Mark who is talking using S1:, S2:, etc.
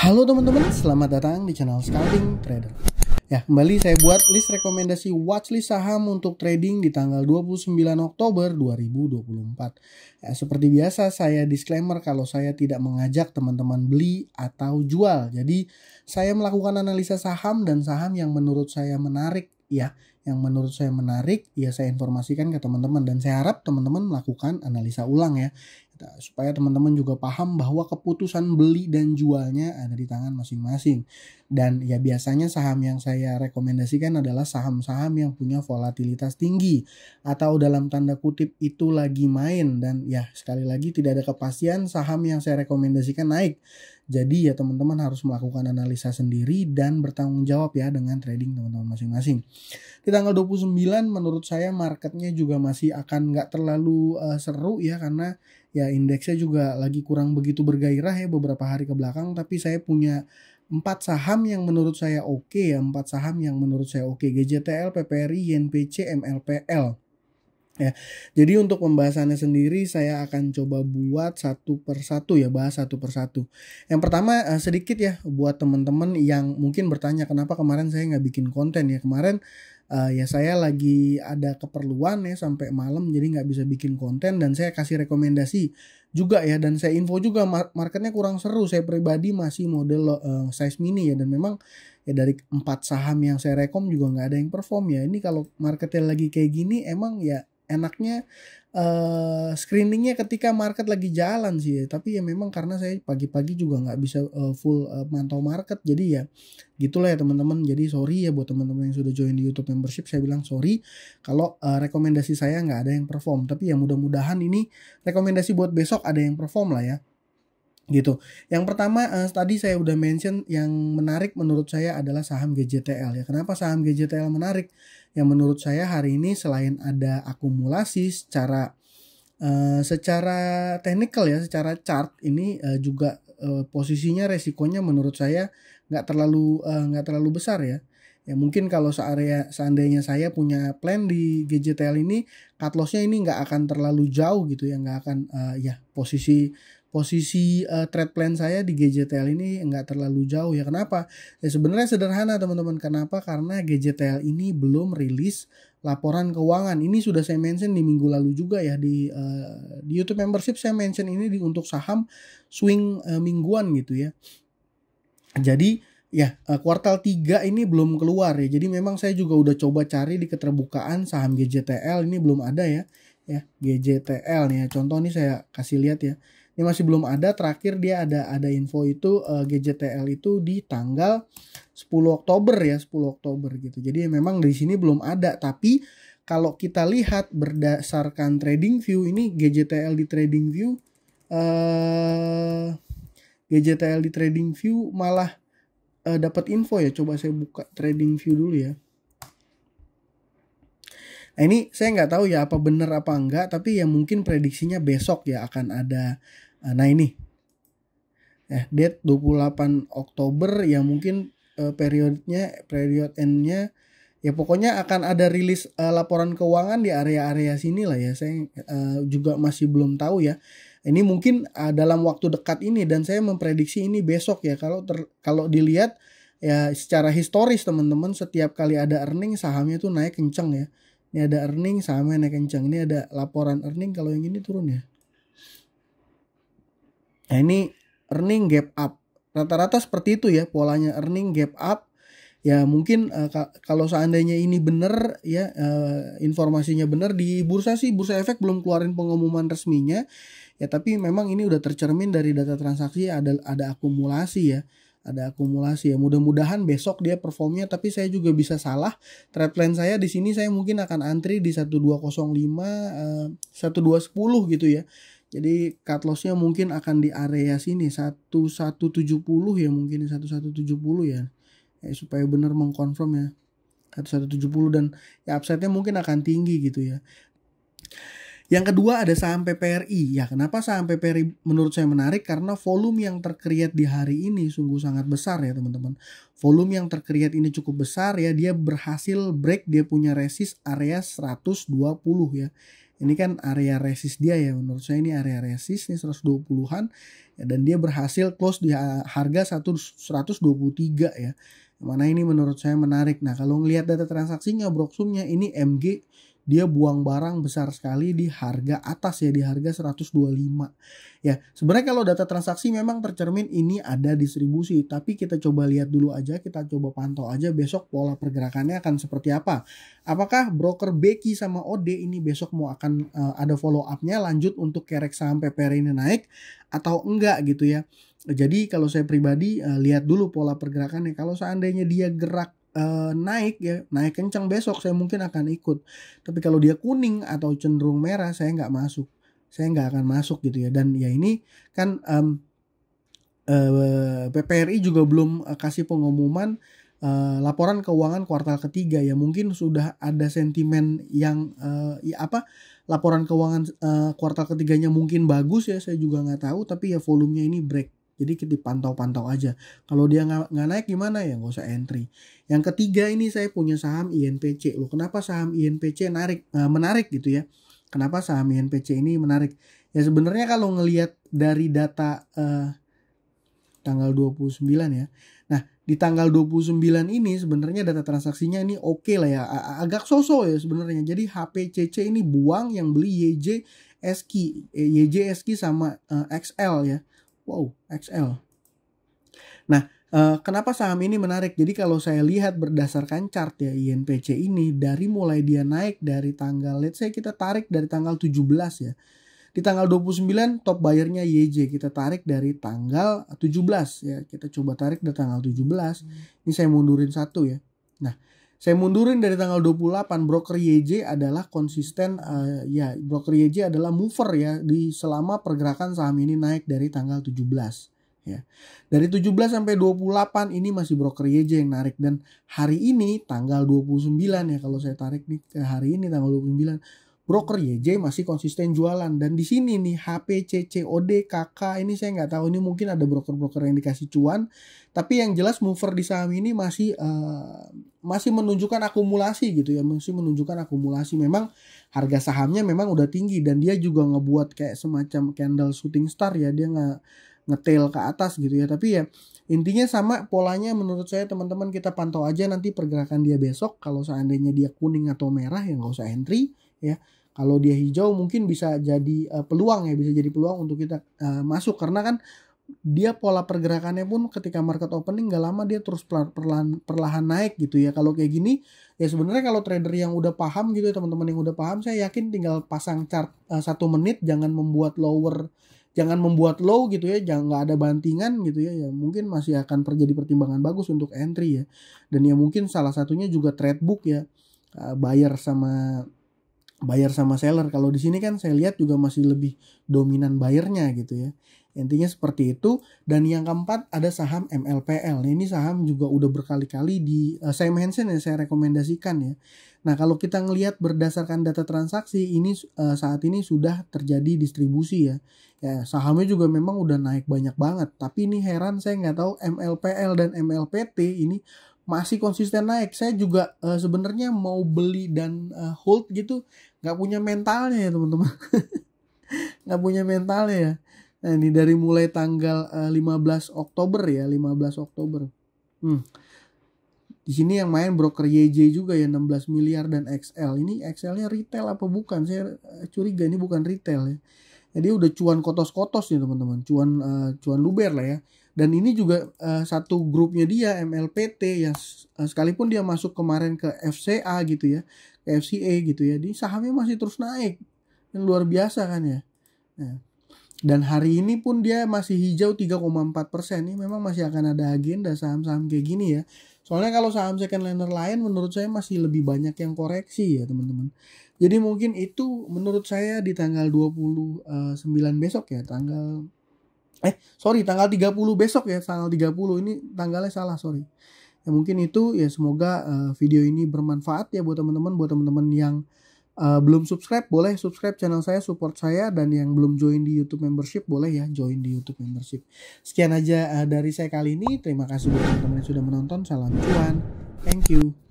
S1: Halo teman-teman, selamat datang di channel Scalping Trader. Ya, kembali saya buat list rekomendasi watchlist saham untuk trading di tanggal 29 Oktober 2024. Ya, seperti biasa saya disclaimer kalau saya tidak mengajak teman-teman beli atau jual. Jadi, saya melakukan analisa saham dan saham yang menurut saya menarik ya. Yang menurut saya menarik ya saya informasikan ke teman-teman dan saya harap teman-teman melakukan analisa ulang ya. Supaya teman-teman juga paham bahwa keputusan beli dan jualnya ada di tangan masing-masing. Dan ya biasanya saham yang saya rekomendasikan adalah saham-saham yang punya volatilitas tinggi atau dalam tanda kutip itu lagi main, dan ya sekali lagi tidak ada kepastian saham yang saya rekomendasikan naik. Jadi ya teman-teman harus melakukan analisa sendiri dan bertanggung jawab ya dengan trading teman-teman masing-masing. Di tanggal 29 menurut saya marketnya juga masih akan nggak terlalu seru ya, karena ya indeksnya juga lagi kurang begitu bergairah ya beberapa hari ke belakang. Tapi saya punya 4 saham yang menurut saya oke ya, 4 saham yang menurut saya oke. GJTL, PPRI, YNPC, MLPL. Ya, jadi untuk pembahasannya sendiri saya akan coba buat satu persatu ya, bahas satu persatu. Yang pertama sedikit ya buat teman-teman yang mungkin bertanya kenapa kemarin saya nggak bikin konten ya. Kemarin ya saya lagi ada keperluan ya sampai malam, jadi nggak bisa bikin konten, dan saya kasih rekomendasi juga ya, dan saya info juga marketnya kurang seru. Saya pribadi masih model size mini ya, dan memang ya dari 4 saham yang saya rekom juga nggak ada yang perform ya. Ini kalau marketnya lagi kayak gini emang ya enaknya screeningnya ketika market lagi jalan sih ya. Tapi ya memang karena saya pagi-pagi juga nggak bisa full mantau market, jadi ya gitulah ya teman-teman. Jadi sorry ya buat teman-teman yang sudah join di YouTube membership, saya bilang sorry kalau rekomendasi saya nggak ada yang perform. Tapi ya mudah-mudahan ini rekomendasi buat besok ada yang perform lah ya gitu. Yang pertama tadi saya udah mention yang menarik menurut saya adalah saham GJTL ya. Kenapa saham GJTL menarik? Yang menurut saya hari ini selain ada akumulasi secara technical ya, secara chart ini juga posisinya resikonya menurut saya nggak terlalu besar ya. Ya mungkin kalau seandainya saya punya plan di GJTL ini, cut lossnya ini nggak akan terlalu jauh gitu ya, nggak akan ya posisi trade plan saya di GJTL ini nggak terlalu jauh ya. Kenapa? Ya sebenarnya sederhana teman-teman. Kenapa? Karena GJTL ini belum rilis laporan keuangan. Ini sudah saya mention di minggu lalu juga ya, di YouTube membership saya mention ini untuk saham swing mingguan gitu ya. Jadi ya kuartal 3 ini belum keluar ya. Jadi memang saya juga udah coba cari di keterbukaan saham GJTL ini belum ada ya. Ya, GJTL nih ya. Contoh nih saya kasih lihat ya. Ini masih belum ada. Terakhir dia ada info itu GJTL itu di tanggal 10 Oktober ya, 10 Oktober gitu. Jadi memang di sini belum ada, tapi kalau kita lihat berdasarkan TradingView ini GJTL di TradingView GJTL di TradingView malah dapat info ya. Coba saya buka TradingView dulu ya. Nah ini saya nggak tahu ya apa benar apa enggak, tapi ya mungkin prediksinya besok ya akan ada. Nah ini ya date 28 Oktober ya, mungkin period endnya ya pokoknya akan ada rilis laporan keuangan di area-area sini lah ya. Saya juga masih belum tahu ya. Ini mungkin dalam waktu dekat ini, dan saya memprediksi ini besok ya. Kalau dilihat ya secara historis teman-teman, setiap kali ada earning sahamnya tuh naik kenceng ya. Ini ada earning sahamnya naik kenceng. Ini ada laporan earning, kalau yang ini turun ya. Nah ini earning gap up. Rata-rata seperti itu ya polanya, earning gap up. Ya mungkin kalau seandainya ini benar ya, informasinya benar di bursa sih, Bursa Efek belum keluarin pengumuman resminya ya, tapi memang ini udah tercermin dari data transaksi, ada akumulasi ya. Ada akumulasi ya. Mudah-mudahan besok dia performnya, tapi saya juga bisa salah. Trade plan saya di sini saya mungkin akan antri di 1205 1210 gitu ya. Jadi cut lossnya mungkin akan di area sini 1170 ya, mungkin 1170 ya. Supaya benar mengkonfirm ya 1170, dan ya upside-nya mungkin akan tinggi gitu ya. Yang kedua ada saham PPRI. Ya kenapa saham PPRI menurut saya menarik? Karena volume yang terkreat di hari ini sungguh sangat besar ya teman-teman. Volume yang terkreat ini cukup besar ya. Dia berhasil break, dia punya resist area 120 ya. Ini kan area resist dia ya, menurut saya ini area resist nih 120-an ya, dan dia berhasil close di harga 123 ya. Mana ini menurut saya menarik. Nah, kalau ngelihat data transaksinya, Broksumnya ini MG dia buang barang besar sekali di harga atas ya, di harga 125. Ya, sebenarnya kalau data transaksi memang tercermin ini ada distribusi, tapi kita coba lihat dulu aja, kita coba pantau aja besok pola pergerakannya akan seperti apa. Apakah broker Beki sama OD ini besok mau akan ada follow up-nya lanjut untuk kerek saham PPR ini naik atau enggak gitu ya. Jadi kalau saya pribadi lihat dulu pola pergerakannya. Kalau seandainya dia gerak naik ya, naik kencang besok saya mungkin akan ikut. Tapi kalau dia kuning atau cenderung merah saya nggak masuk. Saya nggak akan masuk gitu ya. Dan ya ini kan PPRI juga belum kasih pengumuman laporan keuangan kuartal ketiga ya. Mungkin sudah ada sentimen yang laporan keuangan kuartal ketiganya mungkin bagus ya, saya juga nggak tahu. Tapi ya volumenya ini break. Jadi kita pantau-pantau aja. Kalau dia nggak naik gimana ya nggak usah entry. Yang ketiga ini saya punya saham INPC. Loh, kenapa saham INPC menarik gitu ya? Kenapa saham INPC ini menarik? Ya sebenarnya kalau ngelihat dari data tanggal 29 ya. Nah, di tanggal 29 ini sebenarnya data transaksinya ini oke lah ya. Agak so-so ya sebenarnya. Jadi HPCC ini buang, yang beli YJ sama XL ya. Wow, XL. Nah, kenapa saham ini menarik? Jadi kalau saya lihat berdasarkan chart ya, INPC ini dari mulai dia naik dari tanggal, let's say kita tarik dari tanggal 17 ya. Di tanggal 29 top buyernya YJ, kita tarik dari tanggal 17 ya. Kita coba tarik dari tanggal 17. Ini saya mundurin satu ya. Nah, saya mundurin dari tanggal 28. Broker YJ adalah konsisten ya, broker YJ adalah mover ya di selama pergerakan saham ini naik dari tanggal 17 ya. Dari 17 sampai 28 ini masih broker YJ yang narik, dan hari ini tanggal 29 ya, kalau saya tarik nih ke hari ini tanggal 29, broker YJ masih konsisten jualan. Dan di sini nih HPCC, OD, KK ini saya nggak tahu, ini mungkin ada broker-broker yang dikasih cuan, tapi yang jelas mover di saham ini masih menunjukkan akumulasi gitu ya, masih menunjukkan akumulasi. Memang harga sahamnya memang udah tinggi, dan dia juga ngebuat kayak semacam candle shooting star ya, dia nge-tail ke atas gitu ya. Tapi ya intinya sama polanya menurut saya teman-teman, kita pantau aja nanti pergerakan dia besok. Kalau seandainya dia kuning atau merah ya nggak usah entry ya. Kalau dia hijau mungkin bisa jadi peluang ya, bisa jadi peluang untuk kita masuk, karena kan dia pola pergerakannya pun ketika market opening gak lama dia terus perlahan naik gitu ya. Kalau kayak gini ya sebenarnya kalau trader yang udah paham gitu ya, teman-teman yang udah paham, saya yakin tinggal pasang chart 1 menit, jangan membuat low gitu ya, jangan nggak ada bantingan gitu ya, ya mungkin masih akan terjadi pertimbangan bagus untuk entry ya. Dan ya mungkin salah satunya juga trade book ya, buyer sama seller. Kalau di sini kan saya lihat juga masih lebih dominan buyernya gitu ya. Intinya seperti itu. Dan yang keempat ada saham MLPL. Nah, ini saham juga udah berkali-kali saya mention ya, saya rekomendasikan ya. Nah, kalau kita ngelihat berdasarkan data transaksi ini saat ini sudah terjadi distribusi ya. Ya, sahamnya juga memang udah naik banyak banget. Tapi ini heran, saya nggak tahu MLPL dan MLPT ini masih konsisten naik. Saya juga sebenarnya mau beli dan hold gitu, nggak punya mentalnya ya teman-teman. Nggak punya mentalnya ya. Nah, ini dari mulai tanggal 15 Oktober ya, 15 Oktober. Di sini yang main broker YJ juga ya, 16 miliar, dan XL. Ini XL-nya retail apa bukan? Saya curiga ini bukan retail ya. Jadi udah cuan kotos-kotos nih teman-teman, cuan luber lah ya. Dan ini juga satu grupnya dia, MLPT, yang sekalipun dia masuk kemarin ke FCA gitu ya, ke FCA gitu ya, di sahamnya masih terus naik, yang luar biasa kan ya. Nah, dan hari ini pun dia masih hijau 3,4%. Ini memang masih akan ada agenda saham-saham kayak gini ya. Soalnya kalau saham second liner lain menurut saya masih lebih banyak yang koreksi ya teman-teman. Jadi mungkin itu menurut saya di tanggal 29 besok ya, tanggal 30 besok ya, tanggal 30 ini tanggalnya salah, sorry. Ya mungkin itu ya, semoga video ini bermanfaat ya buat teman-teman yang belum subscribe boleh subscribe channel saya, support saya, dan yang belum join di YouTube membership boleh ya join di YouTube membership. Sekian aja dari saya kali ini. Terima kasih buat teman-teman yang sudah menonton. Salam cuan. Thank you.